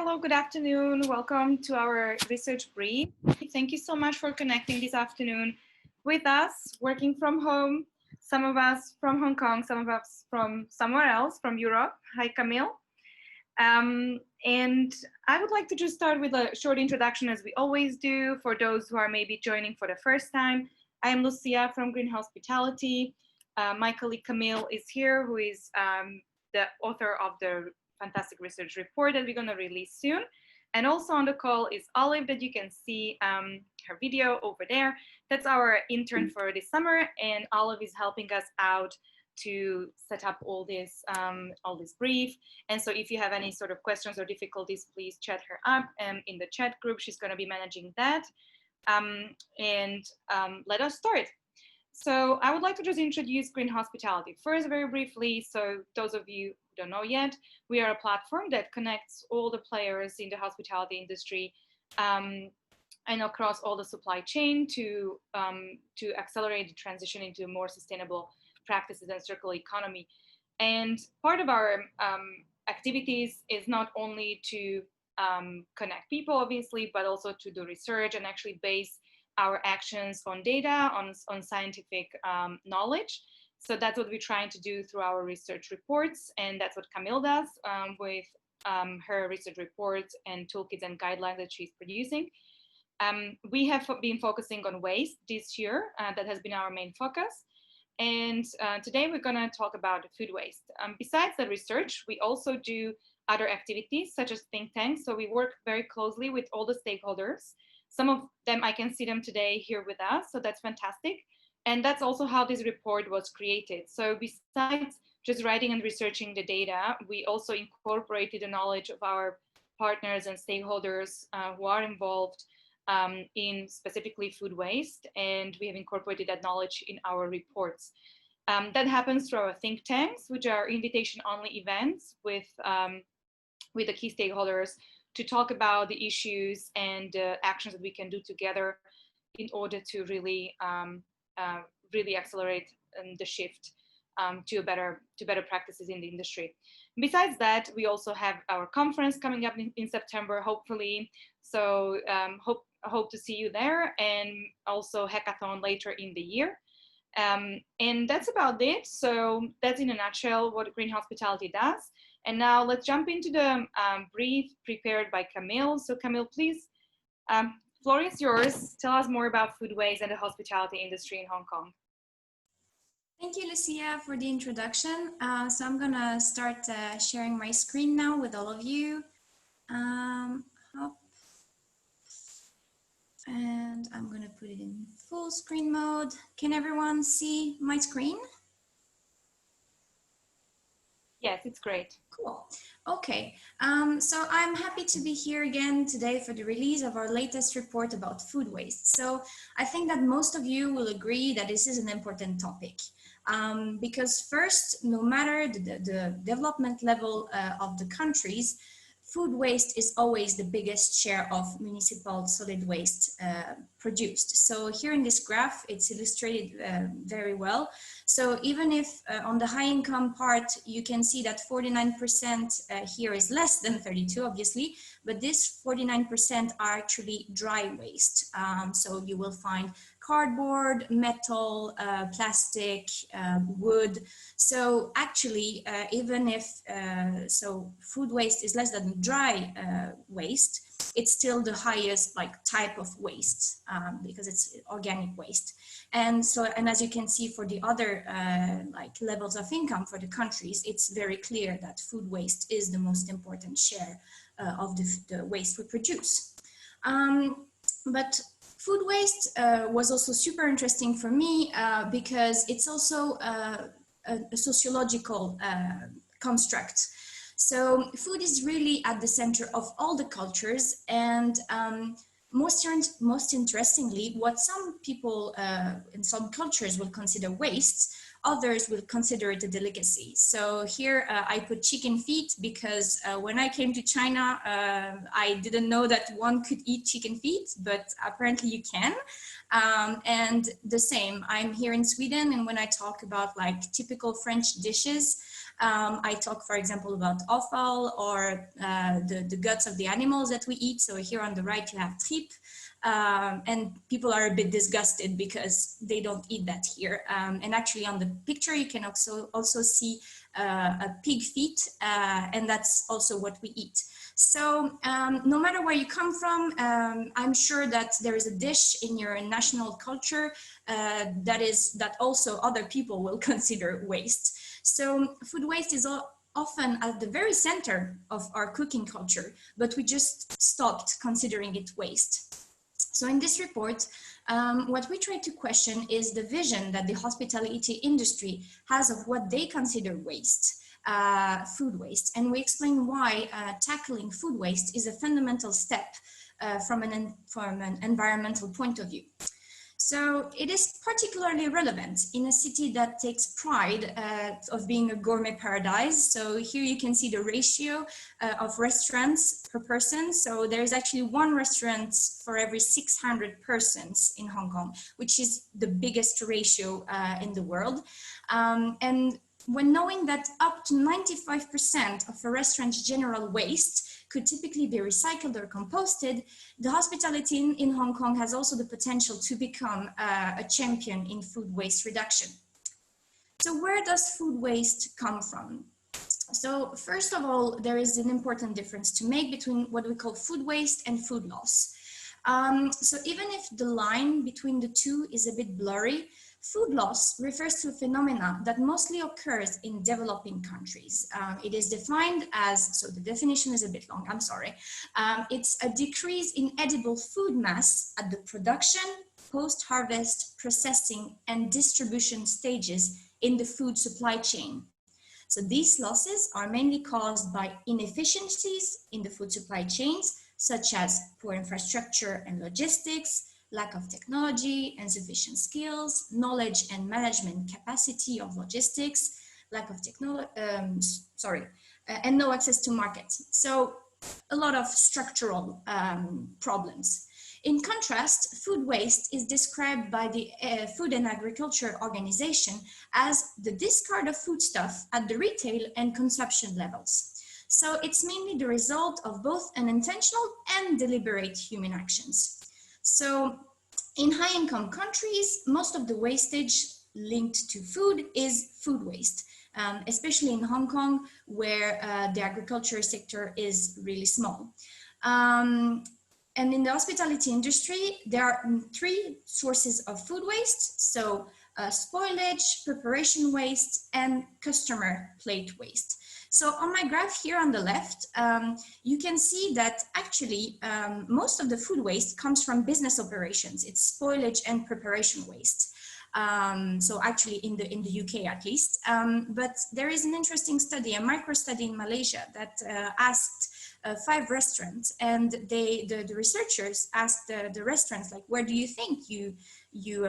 hello, good afternoon. Welcome to our research brief. Thank you so much for connecting this afternoon with us, working from home. Some of us from Hong Kong, some of us from somewhere else, from Europe. Hi, Camille. And I would like to just start with a short introduction, as we always do, for those who are maybe joining for the first time. I am Lucia from Green Hospitality. My colleague Camille is here, who is the author of the fantastic research report that we're going to release soon. And also on the call is Olive, that you can see her video over there. That's our intern for this summer, and Olive is helping us out to set up all this brief. And so if you have any sort of questions or difficulties, please chat her up in the chat group. She's going to be managing that. Let us start. So I would like to just introduce Green Hospitality first, very briefly. So those of you who don't know yet, we are a platform that connects all the players in the hospitality industry and across all the supply chain to accelerate the transition into more sustainable practices and circular economy. And part of our activities is not only to connect people, obviously, but also to do research and actually base our actions on data, on scientific knowledge. So that's what we're trying to do through our research reports. And that's what Camille does with her research reports and toolkits and guidelines that she's producing. We have been focusing on waste this year. That has been our main focus. And today we're going to talk about food waste. Besides the research, we also do other activities such as think tanks. So we work very closely with all the stakeholders. Some of them, I can see them today here with us, so that's fantastic. And that's also how this report was created. So besides just writing and researching the data, we also incorporated the knowledge of our partners and stakeholders who are involved in specifically food waste, and we have incorporated that knowledge in our reports. That happens through our think tanks, which are invitation-only events with the key stakeholders to talk about the issues and actions that we can do together in order to really accelerate the shift to better practices in the industry. Besides that, we also have our conference coming up in September, hopefully. So hope to see you there, and also hackathon later in the year. And that's about it. So that's in a nutshell what Green Hospitality does. And now let's jump into the brief prepared by Camille. So Camille, please, floor is yours. Tell us more about food waste and the hospitality industry in Hong Kong. Thank you, Lucia, for the introduction. So I'm gonna start sharing my screen now with all of you. And I'm gonna put it in full screen mode. Can everyone see my screen? Yes, it's great. Cool. Okay, so I'm happy to be here again today for the release of our latest report about food waste. So I think that most of you will agree that this is an important topic. Because first, no matter the development level of the countries, food waste is always the biggest share of municipal solid waste produced. So here in this graph, it's illustrated very well. So even if on the high income part, you can see that 49% here is less than 32, obviously, but this 49% are actually dry waste. So you will find cardboard, metal, plastic, wood. So actually, even if food waste is less than dry waste, it's still the highest type of waste because it's organic waste. And so, and as you can see for the other levels of income for the countries, it's very clear that food waste is the most important share of the waste we produce. But food waste was also super interesting for me because it's also a sociological construct. So food is really at the center of all the cultures, and most interestingly, what some people in some cultures will consider waste, others will consider it a delicacy. So here I put chicken feet because when I came to China, I didn't know that one could eat chicken feet, but apparently you can. And the same, I'm here in Sweden, and when I talk about typical French dishes, I talk, for example, about offal or the guts of the animals that we eat. So here on the right, you have trip. And people are a bit disgusted because they don't eat that here. And actually on the picture, you can also see a pig feet, and that's also what we eat. So no matter where you come from, I'm sure that there is a dish in your national culture that also other people will consider waste. So food waste is often at the very center of our cooking culture, but we just stopped considering it waste. So in this report, what we try to question is the vision that the hospitality industry has of what they consider waste, food waste. And we explain why tackling food waste is a fundamental step from an environmental point of view. So it is particularly relevant in a city that takes pride of being a gourmet paradise. So here you can see the ratio of restaurants per person. So there is actually one restaurant for every 600 persons in Hong Kong, which is the biggest ratio in the world. And when knowing that up to 95% of a restaurant's general waste could typically be recycled or composted, the hospitality in Hong Kong has also the potential to become a champion in food waste reduction. So where does food waste come from? So first of all, there is an important difference to make between what we call food waste and food loss. So even if the line between the two is a bit blurry, food loss refers to a phenomena that mostly occurs in developing countries. It is defined as, so the definition is a bit long, I'm sorry. It's a decrease in edible food mass at the production, post-harvest, processing, and distribution stages in the food supply chain. So these losses are mainly caused by inefficiencies in the food supply chains, such as poor infrastructure and logistics, lack of technology and sufficient skills, knowledge and management capacity of logistics, lack of technology, and no access to markets. So a lot of structural problems. In contrast, food waste is described by the Food and Agriculture Organization as the discard of foodstuff at the retail and consumption levels. So it's mainly the result of both unintentional and deliberate human actions. So in high-income countries, most of the wastage linked to food is food waste, especially in Hong Kong, where the agriculture sector is really small. And in the hospitality industry, there are three sources of food waste. So spoilage, preparation waste, and customer plate waste. So on my graph here on the left, you can see that actually most of the food waste comes from business operations. It's spoilage and preparation waste. So actually in the UK at least. But there is an interesting study, a micro study in Malaysia that asked 5 restaurants, and the researchers asked the restaurants, like, where do you think you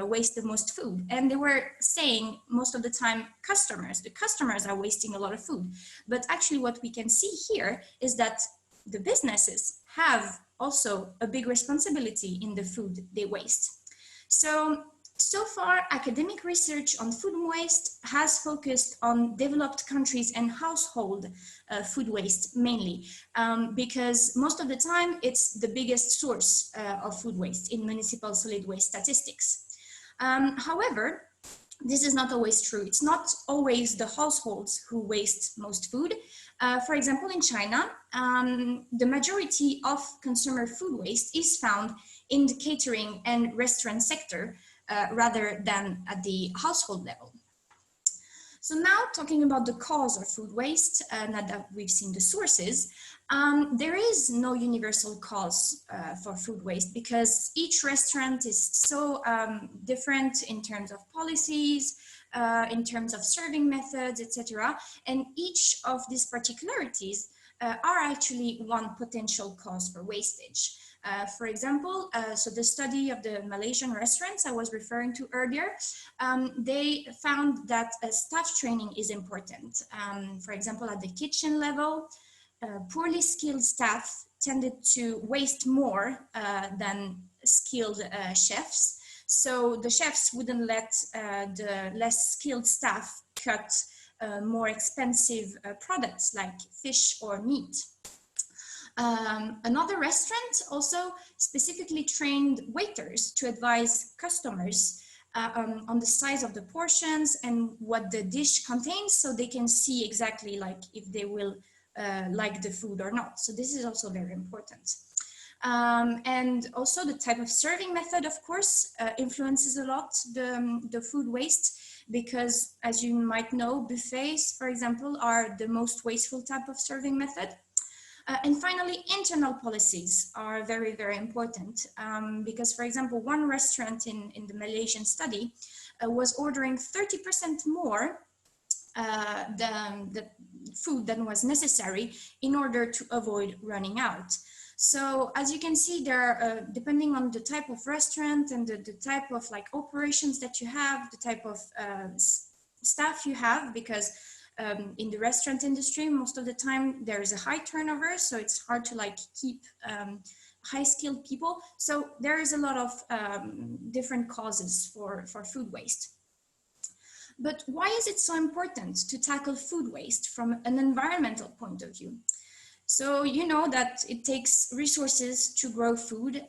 waste the most food? And they were saying most of the time the customers are wasting a lot of food. But actually what we can see here is that the businesses have also a big responsibility in the food they waste. So far, academic research on food waste has focused on developed countries and household food waste mainly, because most of the time it's the biggest source of food waste in municipal solid waste statistics. However, this is not always true. It's not always the households who waste most food. For example, in China, the majority of consumer food waste is found in the catering and restaurant sector, rather than at the household level. So now talking about the cause of food waste, now that we've seen the sources, there is no universal cause for food waste, because each restaurant is so different in terms of policies, in terms of serving methods, etc. And each of these particularities are actually one potential cause for wastage. For example, so the study of the Malaysian restaurants I was referring to earlier, they found that staff training is important. For example, at the kitchen level, poorly skilled staff tended to waste more than skilled chefs. So the chefs wouldn't let the less skilled staff cut more expensive products like fish or meat. Another restaurant also specifically trained waiters to advise customers on the size of the portions and what the dish contains, so they can see exactly like if they will like the food or not. So this is also very important. And also the type of serving method, of course, influences a lot the food waste, because as you might know, buffets, for example, are the most wasteful type of serving method. And finally, internal policies are very, very important because, for example, one restaurant in the Malaysian study was ordering 30% more the food than was necessary in order to avoid running out. So as you can see, there are, depending on the type of restaurant and the type of like operations that you have, the type of staff you have, because in the restaurant industry, most of the time there is a high turnover, so it's hard to like keep high skilled people. So there is a lot of different causes for food waste. But why is it so important to tackle food waste from an environmental point of view? So you know that it takes resources to grow food.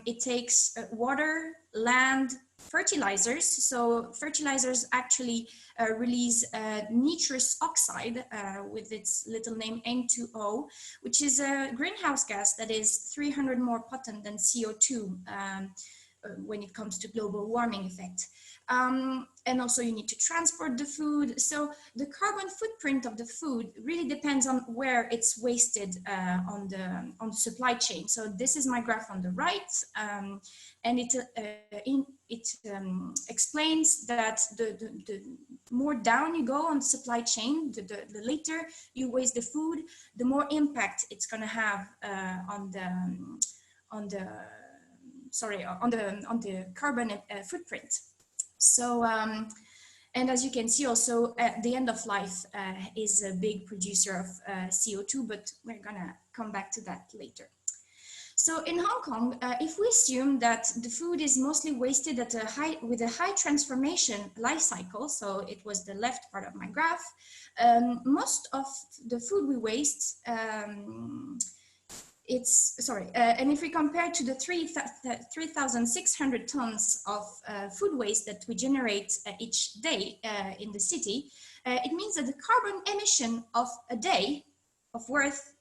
It takes water, land, fertilizers. So fertilizers actually release nitrous oxide with its little name N2O, which is a greenhouse gas that is 300 more potent than CO2 when it comes to global warming effect. And also you need to transport the food. So the carbon footprint of the food really depends on where it's wasted on the supply chain. So this is my graph on the right, and it explains that the more down you go on the supply chain, the later you waste the food, the more impact it's going to have on the carbon footprint. So, and as you can see also, the end of life is a big producer of CO2, but we're gonna come back to that later. So in Hong Kong, if we assume that the food is mostly wasted at with a high transformation life cycle, so it was the left part of my graph, most of the food we waste, and if we compare to the 3,600 tons of food waste that we generate each day in the city, it means that the carbon emission of a day of worth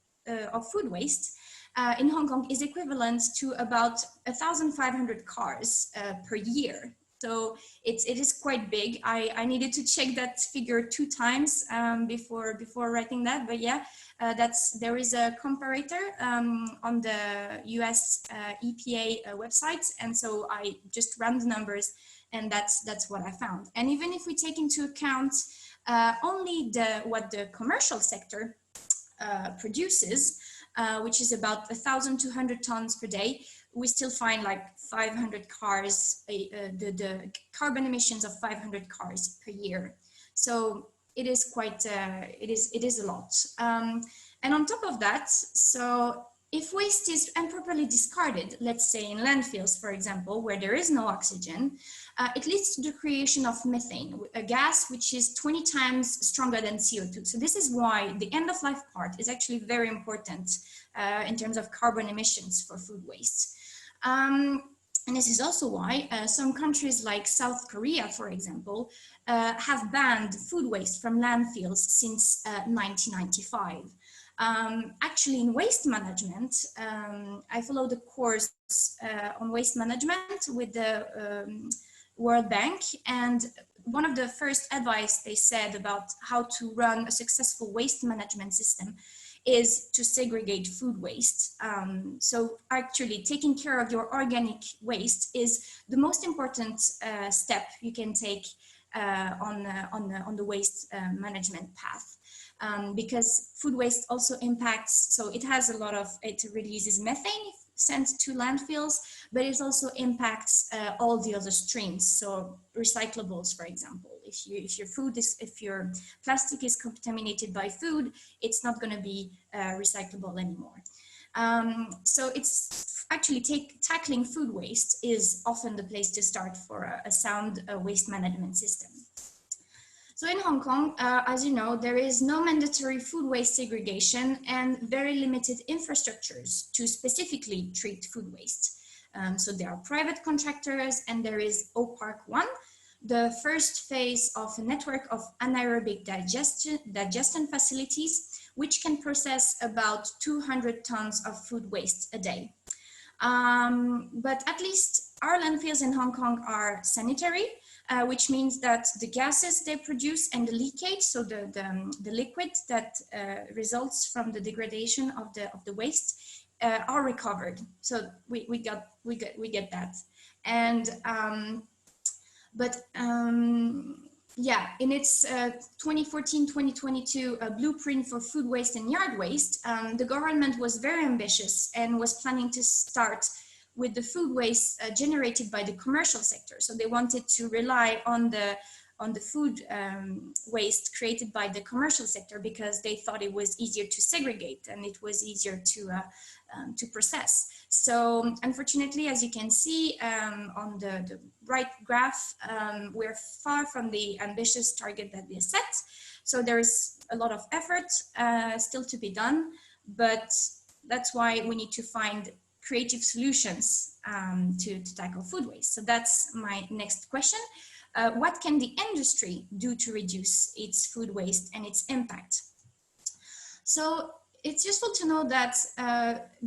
of food waste in Hong Kong is equivalent to about 1,500 cars per year. So it is quite big. I needed to check that figure 2 times before writing that, but yeah, there is a comparator on the US EPA website, and so I just ran the numbers, and that's what I found. And even if we take into account only what the commercial sector produces, which is about 1,200 tons per day, we still find like 500 cars, the carbon emissions of 500 cars per year. So it is quite, it is a lot. And on top of that, so if waste is improperly discarded, let's say in landfills, for example, where there is no oxygen, it leads to the creation of methane, a gas which is 20 times stronger than CO2. So this is why the end of life part is actually very important in terms of carbon emissions for food waste. And this is also why some countries like South Korea, for example, have banned food waste from landfills since 1995. Actually, in waste management, I followed a course on waste management with the World Bank, and one of the first advice they said about how to run a successful waste management system is to segregate food waste. So actually taking care of your organic waste is the most important step you can take on the waste management path. Because food waste also impacts, so it has a lot of, it releases methane sent to landfills, but it also impacts all the other streams. So recyclables, for example, if your plastic is contaminated by food, it's not going to be recyclable anymore. So it's actually tackling food waste is often the place to start for a sound waste management system. So in Hong Kong, as you know, there is no mandatory food waste segregation and very limited infrastructures to specifically treat food waste. So there are private contractors, and there is O-Park 1, the first phase of a network of anaerobic digestion facilities, which can process about 200 tons of food waste a day. But at least our landfills in Hong Kong are sanitary, which means that the gases they produce and the leakage, so the liquid that results from the degradation of the waste, are recovered. So we get that. And yeah, in its 2014-2022 blueprint for food waste and yard waste, the government was very ambitious and was planning to start with the food waste generated by the commercial sector. So they wanted to rely on the food waste created by the commercial sector because they thought it was easier to segregate and it was easier to process. So unfortunately, as you can see on the right graph, we're far from the ambitious target that they set. So there's a lot of effort still to be done, but that's why we need to find creative solutions to tackle food waste. So that's my next question. What can the industry do to reduce its food waste and its impact? So it's useful to know that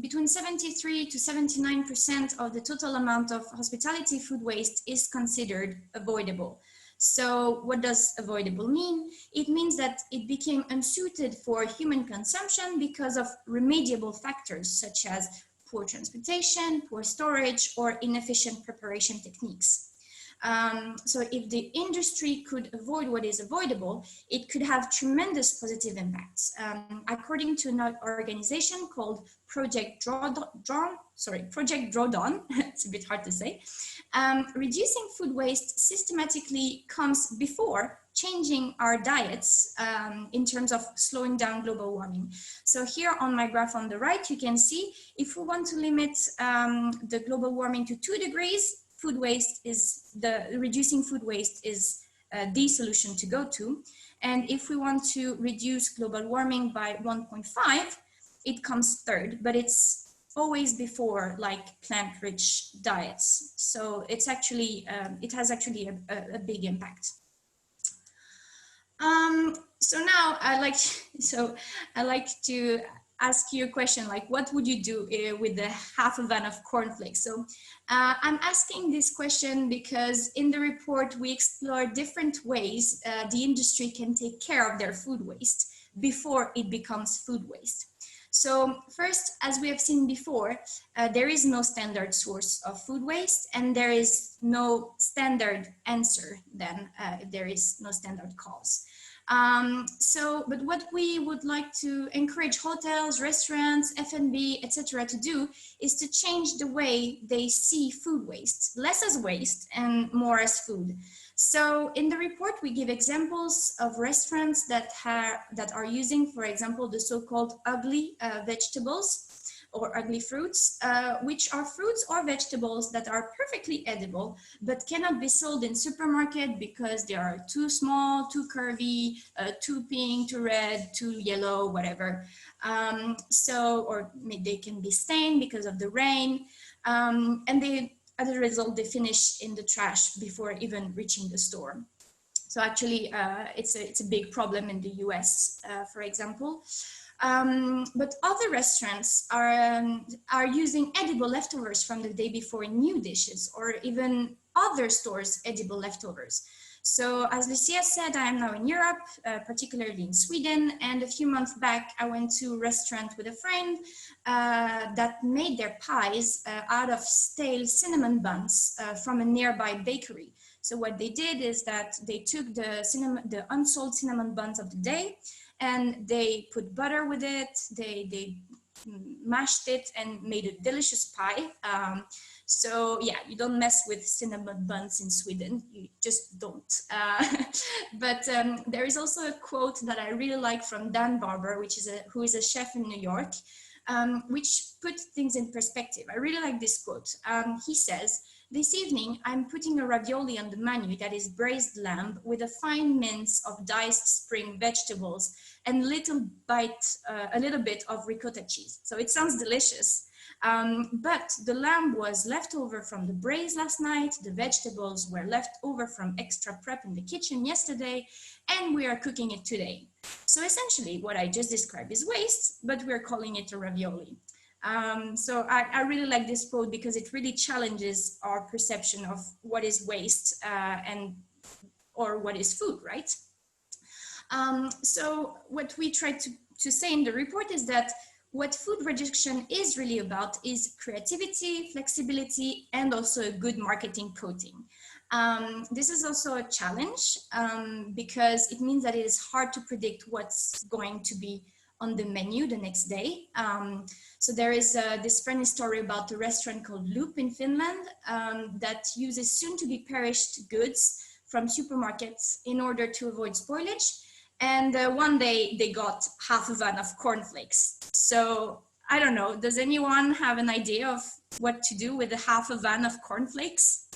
between 73 to 79% of the total amount of hospitality food waste is considered avoidable. So what does avoidable mean? It means that it became unsuited for human consumption because of remediable factors such as poor transportation, poor storage, or inefficient preparation techniques. So if the industry could avoid what is avoidable, it could have tremendous positive impacts. According to an organization called Project Drawdown, it's a bit hard to say, reducing food waste systematically comes before changing our diets in terms of slowing down global warming. So here on my graph on the right, you can see if we want to limit the global warming to 2 degrees, reducing food waste is the solution to go to. And if we want to reduce global warming by 1.5, it comes third, but it's always before like plant-rich diets. So it's actually, it has actually a big impact. So now I like to ask you a question, like what would you do with the half a van of cornflakes? So I'm asking this question because in the report we explore different ways the industry can take care of their food waste before it becomes food waste. So first, as we have seen before, there is no standard source of food waste and there is no standard answer then if there is no standard cause. But what we would like to encourage hotels, restaurants, F&B, etc. to do is to change the way they see food waste, less as waste and more as food. So in the report, we give examples of restaurants that are using, for example, the so-called ugly vegetables or ugly fruits, which are fruits or vegetables that are perfectly edible, but cannot be sold in supermarket because they are too small, too curvy, too pink, too red, too yellow, whatever. Or they can be stained because of the rain. And as a result, they finish in the trash before even reaching the store. So actually, it's a big problem in the US, for example. But other restaurants are using edible leftovers from the day before in new dishes, or even other stores' edible leftovers. So as Lucia said, I am now in Europe, particularly in Sweden, and a few months back I went to a restaurant with a friend that made their pies out of stale cinnamon buns from a nearby bakery. So what they did is that they took the unsold cinnamon buns of the day, and they put butter with it, they mashed it and made a delicious pie. So yeah, you don't mess with cinnamon buns in Sweden, you just don't. But there is also a quote that I really like from Dan Barber, who is a chef in New York. which put things in perspective. I really like this quote. He says, "This evening, I'm putting a ravioli on the menu that is braised lamb with a fine mince of diced spring vegetables and a little bit of ricotta cheese." So it sounds delicious. But the lamb was left over from the braise last night, the vegetables were left over from extra prep in the kitchen yesterday, and we are cooking it today. So essentially what I just described is waste, but we're calling it a ravioli. So I really like this quote because it really challenges our perception of what is waste or what is food, right? So what we try to say in the report is that what food reduction is really about is creativity, flexibility, and also a good marketing coating. This is also a challenge because it means that it is hard to predict what's going to be on the menu the next day. So there is this funny story about a restaurant called Loop in Finland that uses soon-to-be perished goods from supermarkets in order to avoid spoilage. And one day they got half a van of cornflakes. So I don't know, does anyone have an idea of what to do with a half a van of cornflakes?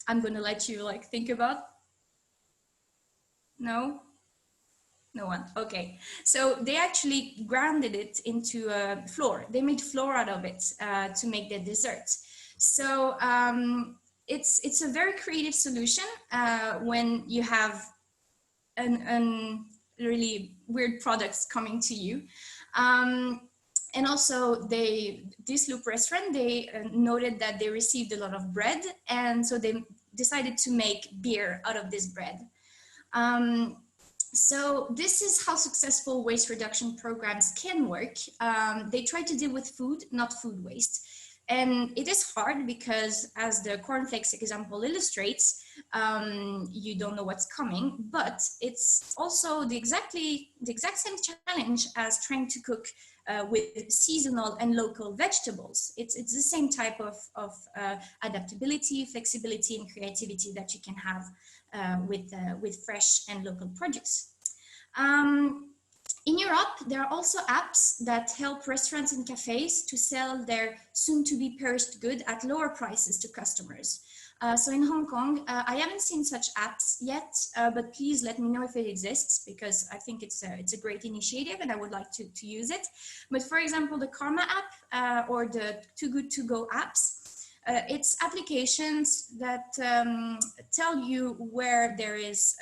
I'm gonna let you think about. No? No one. Okay. So they actually grounded it into flour. They made flour out of it to make the dessert. So it's a very creative solution when you have an really weird products coming to you. And also this Loop restaurant, they noted that they received a lot of bread, and so they decided to make beer out of this bread. So this is how successful waste reduction programs can work. They try to deal with food, not food waste. And it is hard because, as the cornflakes example illustrates, you don't know what's coming, but it's also the exact same challenge as trying to cook with seasonal and local vegetables. It's the same type of adaptability, flexibility, and creativity that you can have with fresh and local produce. In Europe, there are also apps that help restaurants and cafes to sell their soon-to-be perished good at lower prices to customers. So in Hong Kong, I haven't seen such apps yet, but please let me know if it exists, because I think it's a great initiative and I would like to use it. But for example, the Karma app or the Too Good To Go apps, it's applications that tell you where there is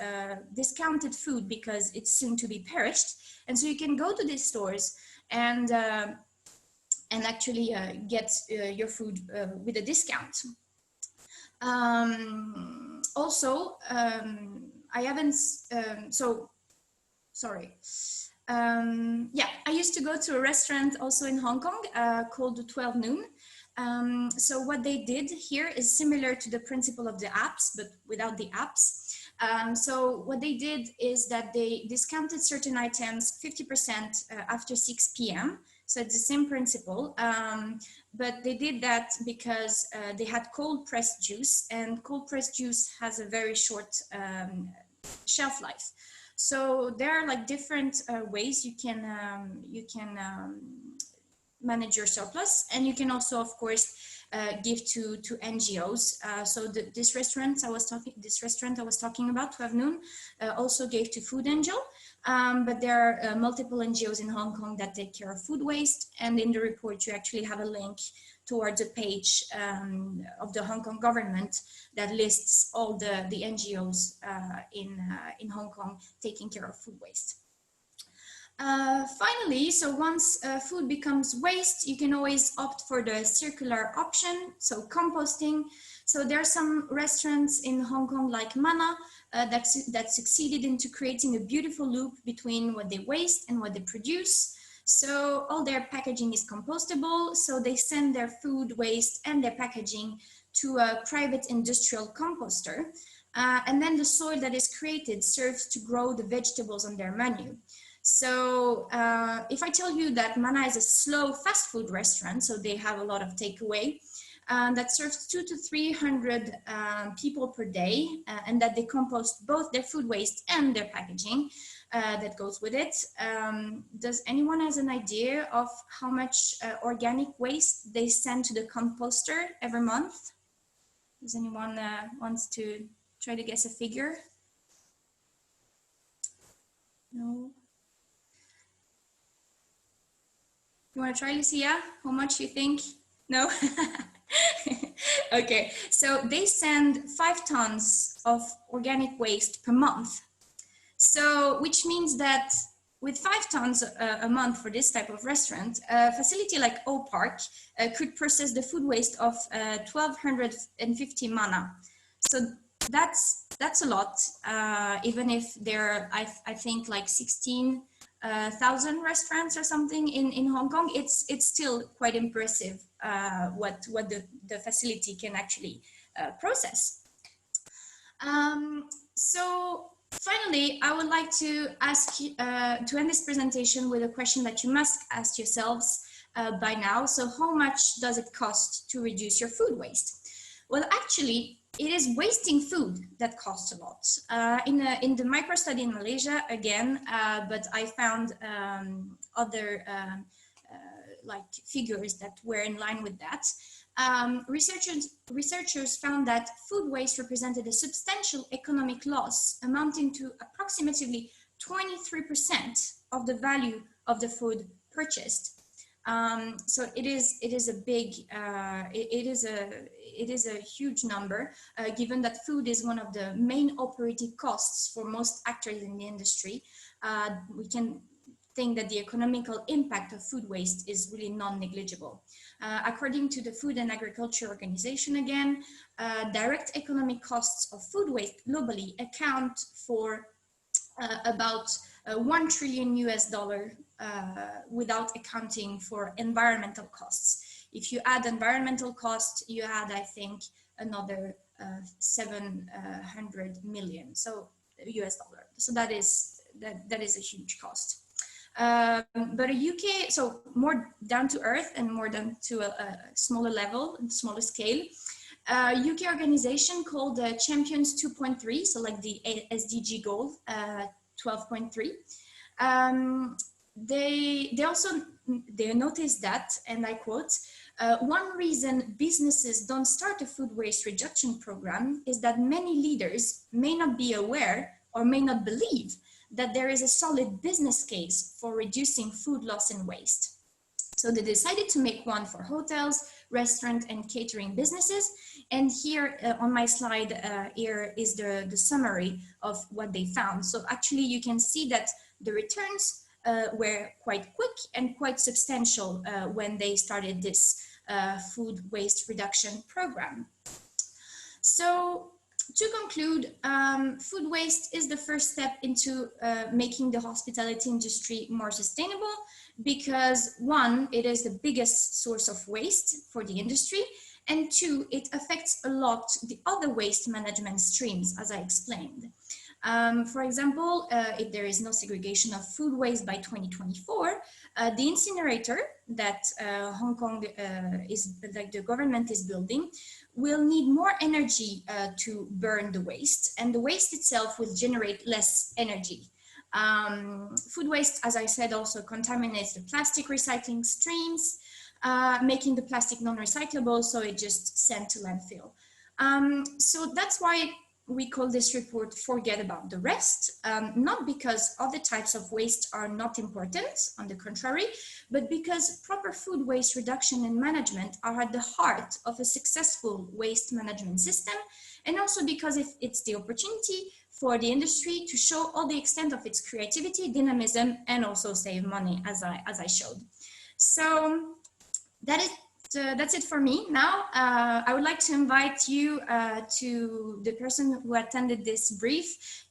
discounted food because it's soon to be perished. And so you can go to these stores and actually get your food with a discount. Also, I haven't, sorry. Yeah, I used to go to a restaurant also in Hong Kong called 12 Noon. So what they did here is similar to the principle of the apps, but without the apps. So what they did is that they discounted certain items 50% after 6 p.m. So it's the same principle, but they did that because they had cold pressed juice, and cold pressed juice has a very short shelf life. So there are different ways you can manage your surplus, and you can also, of course, give to NGOs. So this restaurant I was talking about, 12 Noon, also gave to Food Angel. But there are multiple NGOs in Hong Kong that take care of food waste, and in the report you actually have a link towards a page of the Hong Kong government that lists all the NGOs in Hong Kong taking care of food waste. Finally, so once food becomes waste, you can always opt for the circular option, so composting. So there are some restaurants in Hong Kong like Mana that succeeded into creating a beautiful loop between what they waste and what they produce. So all their packaging is compostable, so they send their food waste and their packaging to a private industrial composter. And then the soil that is created serves to grow the vegetables on their menu. So if I tell you that Mana is a slow fast food restaurant, so they have a lot of takeaway, that serves 200 to 300 people per day, and that they compost both their food waste and their packaging, that goes with it. Does anyone has an idea of how much organic waste they send to the composter every month? Does anyone wants to try to guess a figure? No. You want to try, Lucia? How much you think? No? Okay, so they send 5 tons of organic waste per month. So, which means that with 5 tons a month for this type of restaurant, a facility like O Park could process the food waste of 1,250 mana. So that's a lot, even if there are, I think, like 16,000 restaurants or something in Hong Kong. It's still quite impressive what the facility can actually process. So finally, I would like to ask you to end this presentation with a question that you must ask yourselves by now. So how much does it cost to reduce your food waste? Well, actually, it is wasting food that costs a lot. In the micro study in Malaysia, again, but I found other like figures that were in line with that. Researchers found that food waste represented a substantial economic loss amounting to approximately 23% of the value of the food purchased. So it is a big, it is a huge number, given that food is one of the main operating costs for most actors in the industry. We can think that the economical impact of food waste is really non-negligible. According to the Food and Agriculture Organization, again, direct economic costs of food waste globally account for about $1 trillion without accounting for environmental costs. If you add environmental costs, you add, I think, another 700 million, so US dollar. So that is a huge cost. But a UK, so more down to earth and more down to a smaller level, smaller scale, UK organization called Champions 2.3, so like the SDG goal 12.3. They noticed that, and I quote, one reason businesses don't start a food waste reduction program is that many leaders may not be aware or may not believe that there is a solid business case for reducing food loss and waste. So they decided to make one for hotels, restaurant and catering businesses. And here on my slide, here is the summary of what they found. So actually you can see that the returns were quite quick and quite substantial when they started this food waste reduction program. So to conclude, food waste is the first step into making the hospitality industry more sustainable because one, it is the biggest source of waste for the industry, and two, it affects a lot the other waste management streams, as I explained. For example, if there is no segregation of food waste by 2024, the incinerator that Hong Kong is, like the government is building, will need more energy to burn the waste, and the waste itself will generate less energy. Food waste, as I said, also contaminates the plastic recycling streams, making the plastic non-recyclable, so it just sent to landfill. So that's why we call this report Forget About the Rest, not because other types of waste are not important, on the contrary, but because proper food waste reduction and management are at the heart of a successful waste management system, and also because it's the opportunity for the industry to show all the extent of its creativity, dynamism, and also save money, as I showed. So that's it for me. Now, I would like to invite you to the person who attended this brief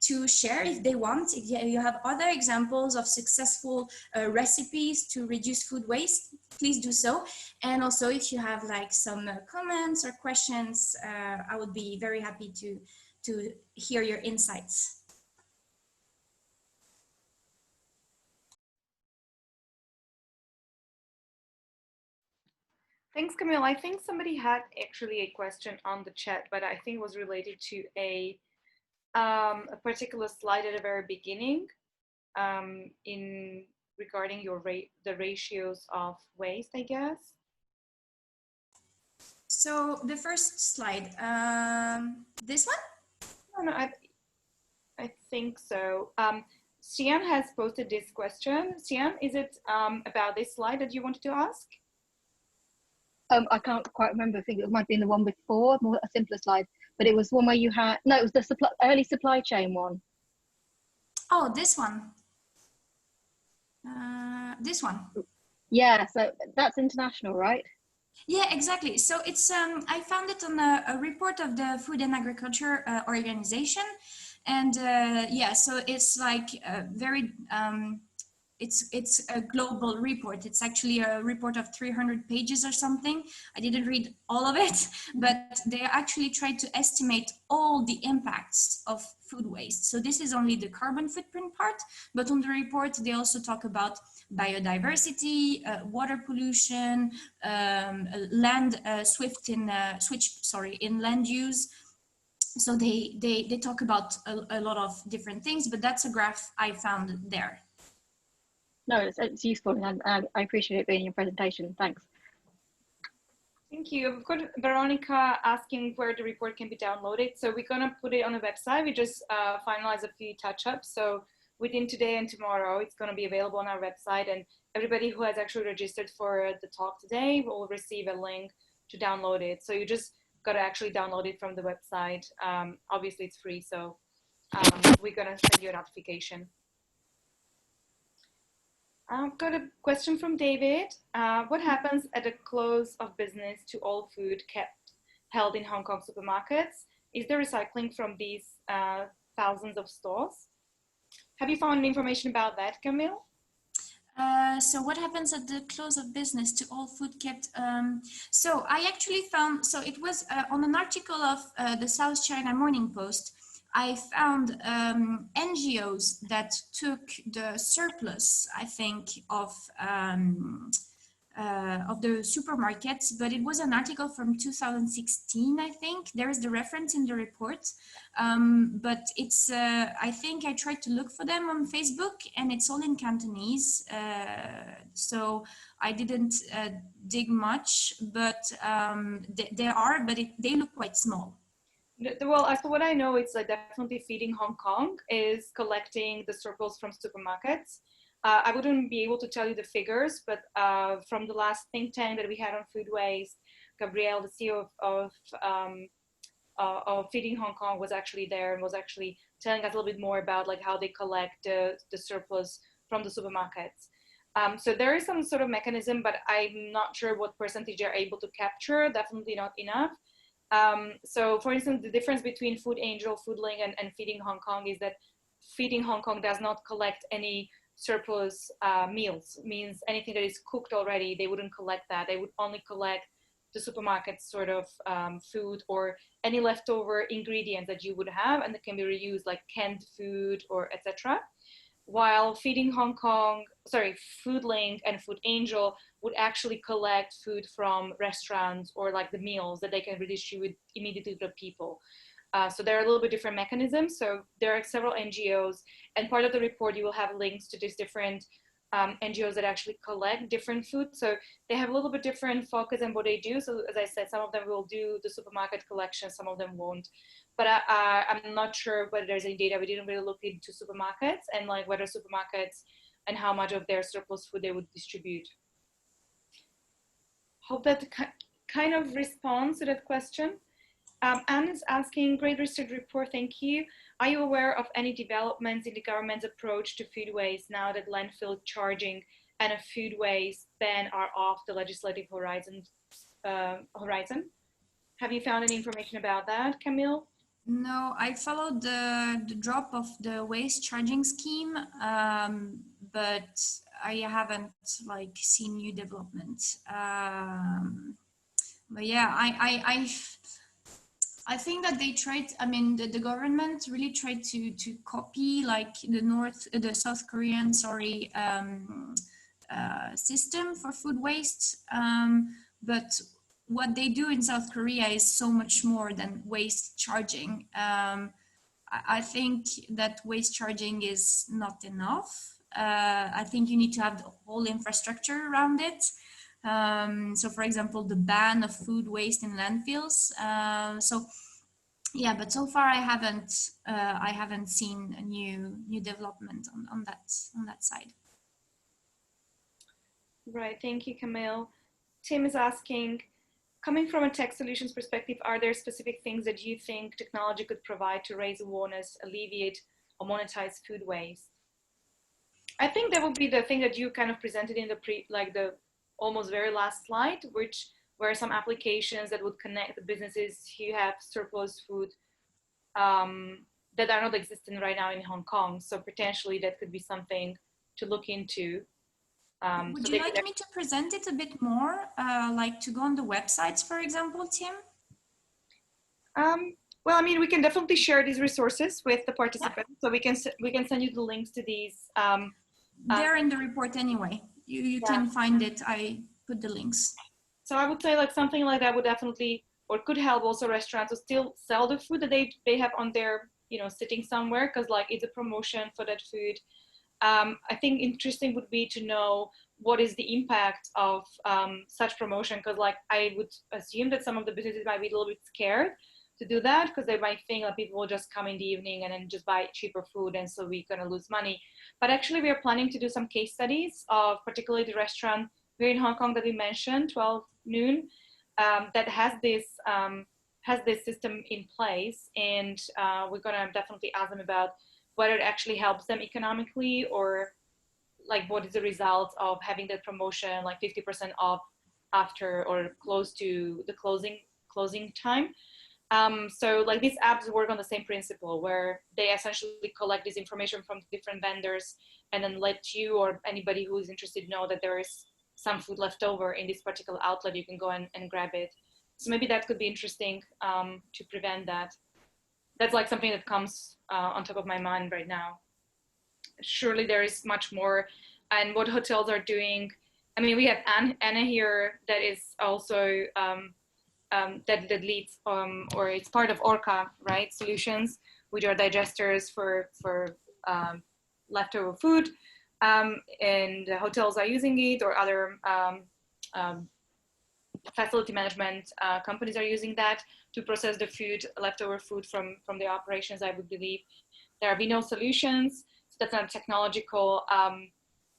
to share, if they want, if you have other examples of successful recipes to reduce food waste, please do so. And also, if you have like some comments or questions, I would be very happy to hear your insights. Thanks, Camille. I think somebody had actually a question on the chat, but I think it was related to a particular slide at the very beginning. in regarding your the ratios of waste, I guess. So the first slide, this one? No, I think so. Sian has posted this question. Sian, is it about this slide that you wanted to ask? I can't quite remember. I think it might have been the one before, more a simpler slide. But it was one where you had, no, it was the early supply chain one. Oh, this one. This one. Yeah, so that's international, right? Yeah, exactly. So it's I found it on a report of the Food and Agriculture Organization, and yeah, so it's like very it's a global report. It's actually a report of 300 pages or something. I didn't read all of it, but they actually tried to estimate all the impacts of food waste. So this is only the carbon footprint part, but on the report, they also talk about biodiversity, water pollution, land in land use. So they talk about a lot of different things, but that's a graph I found there. No, it's useful, and I appreciate it being in your presentation. Thanks. Thank you. I've got Veronica asking where the report can be downloaded. So we're gonna put it on the website. We just finalized a few touch-ups. So within today and tomorrow, it's gonna be available on our website, and everybody who has actually registered for the talk today will receive a link to download it. So you just gotta actually download it from the website. Obviously it's free, so we're gonna send you a notification. I've got a question from David. What happens at the close of business to all food kept held in Hong Kong supermarkets? Is there recycling from these thousands of stores? Have you found any information about that, Camille? So what happens at the close of business to all food kept? So I actually found, so it was on an article of the South China Morning Post, I found NGOs that took the surplus, I think, of the supermarkets, but it was an article from 2016, I think. There is the reference in the report, but it's, I think I tried to look for them on Facebook, and it's all in Cantonese, so I didn't dig much, but there are, but they look quite small. Well, as for what I know, it's definitely Feeding Hong Kong is collecting the surplus from supermarkets. I wouldn't be able to tell you the figures, but from the last think tank that we had on food waste, Gabrielle, the CEO of Feeding Hong Kong, was actually there and was actually telling us a little bit more about like how they collect the surplus from the supermarkets. So there is some sort of mechanism, but I'm not sure what percentage they're able to capture. Definitely not enough. So for instance, the difference between Food Angel, Foodling, and Feeding Hong Kong is that Feeding Hong Kong does not collect any surplus meals, means anything that is cooked already, they wouldn't collect that. They would only collect the supermarket sort of food or any leftover ingredients that you would have and that can be reused, like canned food or etc. While Feeding Hong Kong, sorry, Foodlink and Food Angel would actually collect food from restaurants or like the meals that they can redistribute immediately to the people. So there are a little bit different mechanisms. So there are several NGOs, and part of the report you will have links to these different NGOs that actually collect different food. So they have a little bit different focus on what they do. So as I said, some of them will do the supermarket collection, some of them won't. But I'm not sure whether there's any data. We didn't really look into supermarkets and like whether supermarkets and how much of their surplus food they would distribute. Hope that kind of responds to that question. Anne is asking, great research report, thank you. Are you aware of any developments in the government's approach to food waste now that landfill charging and a food waste ban are off the legislative horizon? Have you found any information about that, Camille? No, I followed the drop of the waste charging scheme, but I haven't like seen new developments. But yeah, I think that they tried, I mean, the government really tried to copy like the South Korean, sorry, system for food waste. But what they do in South Korea is so much more than waste charging. I think that waste charging is not enough. I think you need to have the whole infrastructure around it. So for example, the ban of food waste in landfills. So yeah, but so far I haven't seen a new development on that side. Right, thank you, Camille. Tim is asking, coming from a tech solutions perspective, are there specific things that you think technology could provide to raise awareness, alleviate, or monetize food waste? I think that would be the thing that you kind of presented in the almost very last slide, which were some applications that would connect the businesses who have surplus food that are not existing right now in Hong Kong. So potentially that could be something to look into. Would So you like me to present it a bit more, like to go on the websites, for example, Tim? Well, I mean, we can definitely share these resources with the participants. Yeah. So we can send you the links to these. They're in the report anyway. You can find it. I put the links. So I would say like something like that would definitely, or could help also restaurants to still sell the food that they have on their, sitting somewhere, because like it's a promotion for that food. I think interesting would be to know what is the impact of such promotion, because like I would assume that some of the businesses might be a little bit scared to do that, because they might think that people will just come in the evening and then just buy cheaper food, and so we're going to lose money. But actually we are planning to do some case studies of particularly the restaurant here in Hong Kong that we mentioned, 12 Noon, that has this system in place, and we're going to definitely ask them about whether it actually helps them economically, or like what is the result of having that promotion, like 50% off after or close to the closing time. So like these apps work on the same principle, where they essentially collect this information from different vendors and then let you or anybody who is interested know that there is some food left over in this particular outlet. You can go and grab it. So maybe that could be interesting to prevent that. That's like something that comes on top of my mind right now. Surely there is much more, and what hotels are doing. I mean, we have Anna here that is also that leads or it's part of Orca, right? Solutions, which are digesters for leftover food, and hotels are using it, or other facility management companies are using that to process the food, leftover food from the operations. I would believe there are no solutions. So that's not a technological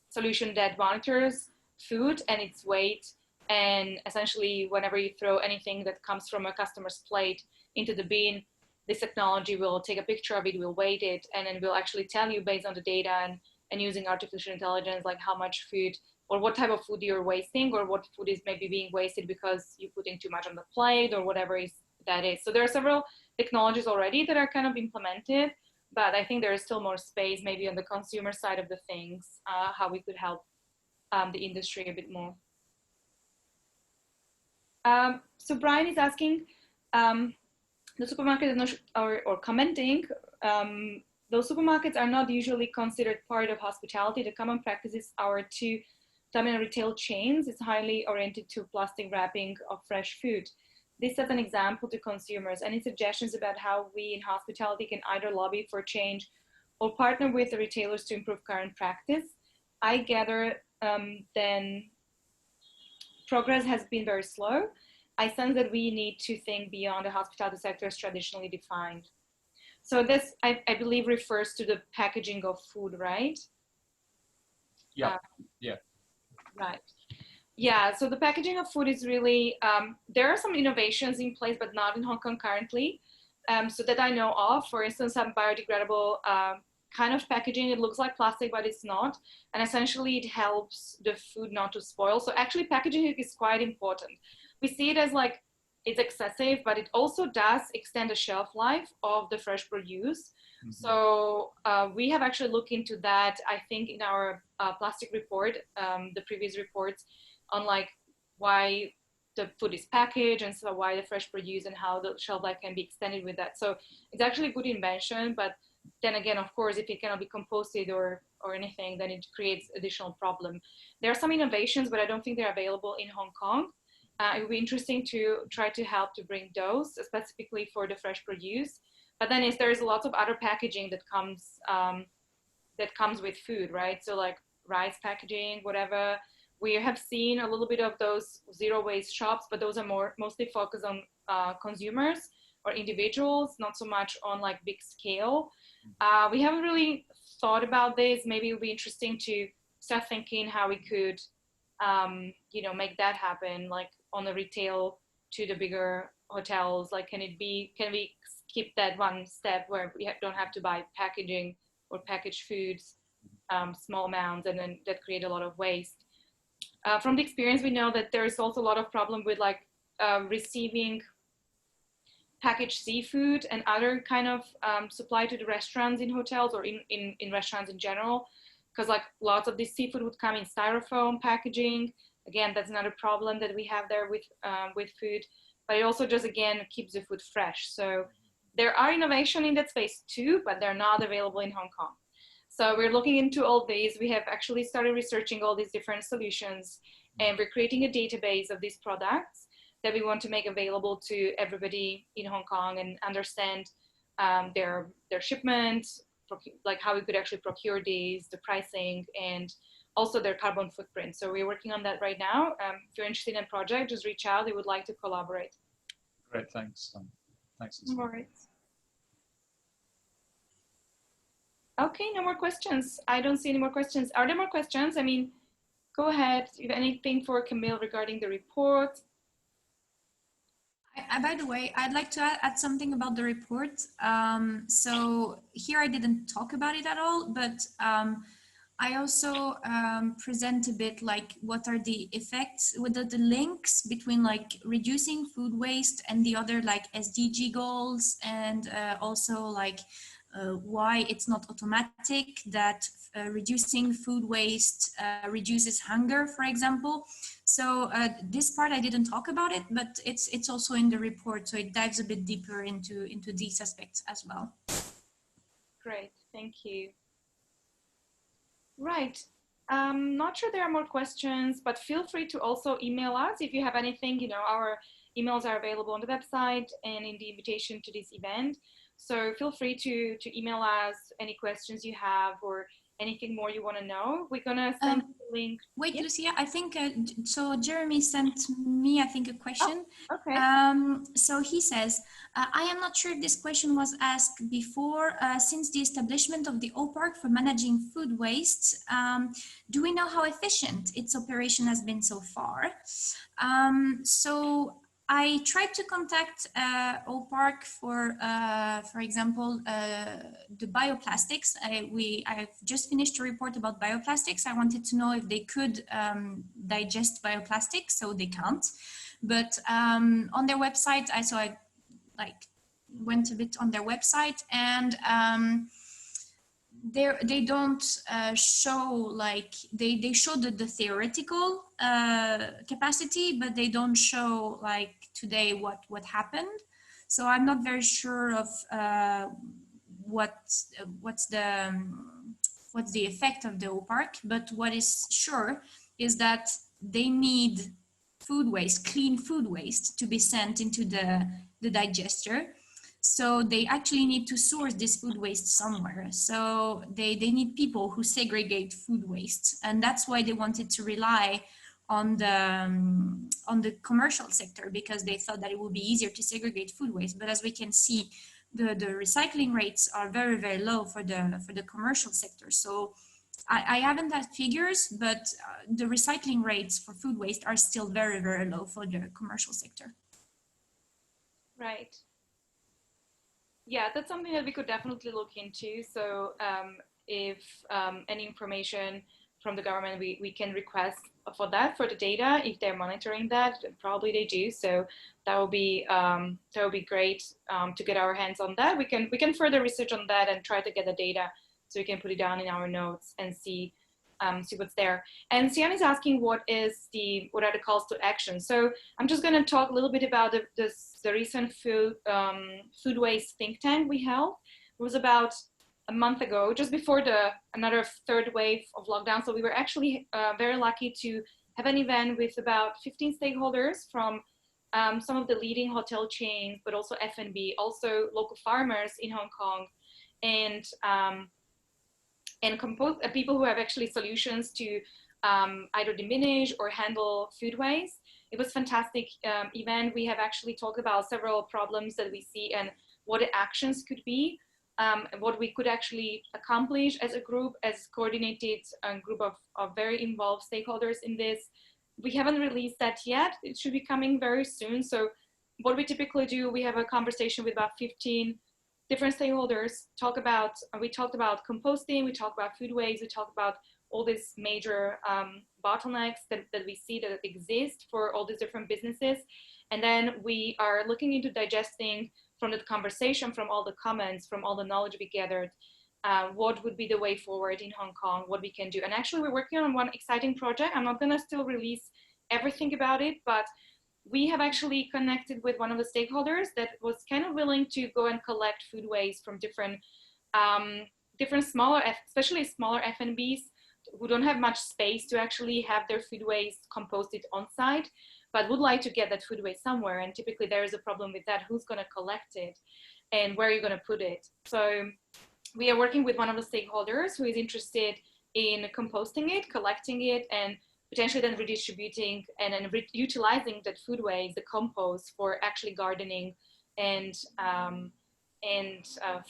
solution that monitors food and its weight. And essentially, whenever you throw anything that comes from a customer's plate into the bin, this technology will take a picture of it, will weight it, and then will actually tell you based on the data and using artificial intelligence, like how much food or what type of food you're wasting, or what food is maybe being wasted because you're putting too much on the plate, or whatever that is. So there are several technologies already that are kind of implemented, but I think there is still more space maybe on the consumer side of the things, how we could help the industry a bit more. So Brian is asking, the supermarket is not, or commenting, those supermarkets are not usually considered part of hospitality. The common practices are to terminal retail chains is highly oriented to plastic wrapping of fresh food. This as an example to consumers. Any suggestions about how we in hospitality can either lobby for change or partner with the retailers to improve current practice? I gather then progress has been very slow. I sense that we need to think beyond the hospitality sector as traditionally defined. So this, I believe, refers to the packaging of food, right? Yeah, yeah. Right. Yeah, so the packaging of food is really, there are some innovations in place, but not in Hong Kong currently. So that I know of, for instance, some biodegradable kind of packaging. It looks like plastic, but it's not. And essentially it helps the food not to spoil. So actually packaging is quite important. We see it as like, it's excessive, but it also does extend the shelf life of the fresh produce. Mm-hmm. So we have actually looked into that, I think, in our plastic report, the previous reports, on like why the food is packaged, and so why the fresh produce and how the shelf life can be extended with that. So it's actually a good invention, but then again, of course, if it cannot be composted or anything, then it creates additional problem. There are some innovations, but I don't think they're available in Hong Kong. It would be interesting to try to help to bring those, specifically for the fresh produce. But then there's lots of other packaging that comes with food, right? So like rice packaging, whatever. We have seen a little bit of those zero waste shops, but those are mostly focused on consumers or individuals, not so much on like big scale. We haven't really thought about this. Maybe it would be interesting to start thinking how we could, make that happen, like on the retail to the bigger hotels. Like, can we skip that one step where we don't have to buy packaging or packaged foods, small amounts, and then that create a lot of waste. From the experience, we know that there's also a lot of problem with like receiving packaged seafood and other kind of supply to the restaurants in hotels or in restaurants in general, because like lots of this seafood would come in styrofoam packaging. Again, that's another problem that we have there with food, but it also just, again, keeps the food fresh. So there are innovation in that space too, but they're not available in Hong Kong. So we're looking into all these. We have actually started researching all these different solutions, and we're creating a database of these products that we want to make available to everybody in Hong Kong and understand their shipment, like how we could actually procure these, the pricing, and also their carbon footprint. So we're working on that right now. If you're interested in a project, just reach out. We would like to collaborate. Great, thanks. Thanks. All right. Okay, no more questions. I don't see any more questions. Are there more questions? I mean, go ahead. If you have anything for Camille regarding the report. By the way, I'd like to add something about the report. So here I didn't talk about it at all, but I also present a bit like what are the effects, what are the links between like reducing food waste and the other like SDG goals, and also like why it's not automatic that reducing food waste reduces hunger, for example. So this part I didn't talk about it, but it's also in the report, so it dives a bit deeper into these aspects as well. Great, thank you. Right, not sure there are more questions, but feel free to also email us if you have anything. Our emails are available on the website and in the invitation to this event. So feel free to email us any questions you have or anything more you want to know. We're gonna send the link. Wait, Lucia, I think, so Jeremy sent me, I think, a question. Oh, okay. So he says, I am not sure if this question was asked before. Since the establishment of the O-Park for managing food waste, do we know how efficient its operation has been so far? So I tried to contact O-Park for example, the bioplastics. I've just finished a report about bioplastics. I wanted to know if they could digest bioplastics, so they can't. But on their website, I went a bit on their website, and they don't show, like, they show the theoretical capacity, but they don't show like today what happened. So I'm not very sure of what's the effect of the O-Park, but what is sure is that they need food waste, clean food waste, to be sent into the digester. So they actually need to source this food waste somewhere. So they need people who segregate food waste. And that's why they wanted to rely on the commercial sector, because they thought that it would be easier to segregate food waste. But as we can see, the recycling rates are very, very low for the commercial sector. So I haven't had figures, but the recycling rates for food waste are still very, very low for the commercial sector. Right. Yeah, that's something that we could definitely look into. So if any information from the government, we can request for that, for the data, if they're monitoring that, probably they do. So that will be great to get our hands on that. We can further research on that and try to get the data so we can put it down in our notes and see what's there. And Sian is asking what are the calls to action. So I'm just going to talk a little bit about the recent food waste think tank we held. It was about a month ago, just before another third wave of lockdown. So we were actually very lucky to have an event with about 15 stakeholders from some of the leading hotel chains, but also F&B, also local farmers in Hong Kong, and people who have actually solutions to either diminish or handle food waste. It was a fantastic event. We have actually talked about several problems that we see and what the actions could be, what we could actually accomplish as a group, as coordinated group of very involved stakeholders in this. We haven't released that yet. It should be coming very soon. So what we typically do, we have a conversation with about 15 different stakeholders, we talked about composting, we talked about food waste, we talked about all these major bottlenecks that we see that exist for all these different businesses. And then we are looking into digesting from the conversation, from all the comments, from all the knowledge we gathered, what would be the way forward in Hong Kong, what we can do. And actually we're working on one exciting project. I'm not gonna still release everything about it, but we have actually connected with one of the stakeholders that was kind of willing to go and collect food waste from different smaller, especially smaller F&Bs who don't have much space to actually have their food waste composted on site, but would like to get that food waste somewhere. And typically there is a problem with that. Who's going to collect it and where are you going to put it? So we are working with one of the stakeholders who is interested in composting it, collecting it, and potentially then redistributing and then utilizing that food waste, the compost, for actually gardening and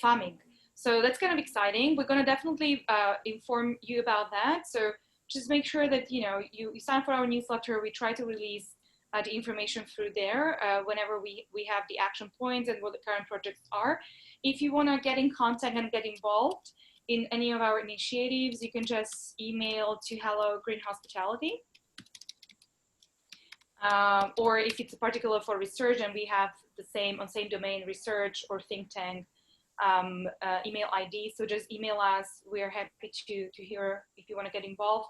farming. So that's kind of exciting. We're going to definitely inform you about that. So just make sure that you sign up for our newsletter. We try to release the information through there whenever we have the action points and what the current projects are. If you want to get in contact and get involved in any of our initiatives, you can just email to Hello Green Hospitality. Or if it's a particular for research and we have the same domain, research or think tank email ID. So just email us. We're happy to hear if you want to get involved,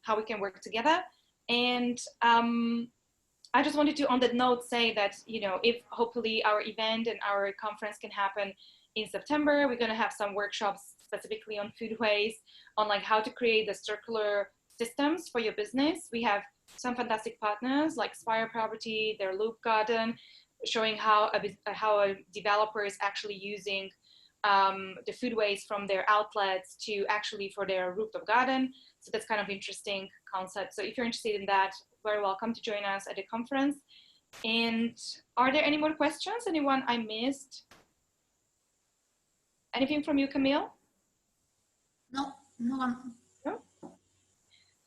how we can work together. And I just wanted to, on that note, say that, if hopefully our event and our conference can happen in September, we're going to have some workshops specifically on food waste, on like how to create the circular systems for your business. We have some fantastic partners like Spire Property, their Loop Garden, showing how a developer is actually using the food waste from their outlets to actually for their rooftop garden. So that's kind of interesting concept. So if you're interested in that, very welcome to join us at the conference. And are there any more questions? Anyone I missed? Anything from you, Camille? No, no one. No?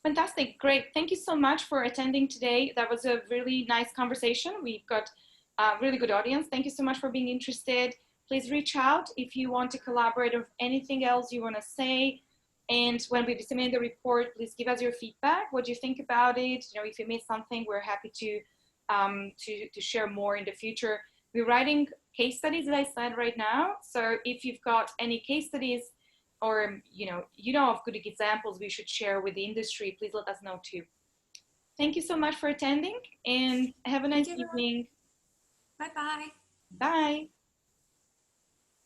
Fantastic, great. Thank you so much for attending today. That was a really nice conversation. We've got a really good audience. Thank you so much for being interested. Please reach out if you want to collaborate or anything else you want to say. And when we disseminate the report, please give us your feedback. What do you think about it? If you missed something, we're happy to share more in the future. We're writing case studies, as I said, right now. So if you've got any case studies or of good examples we should share with the industry, please let us know too. Thank you so much for attending and have a nice evening. Bye-bye. Bye.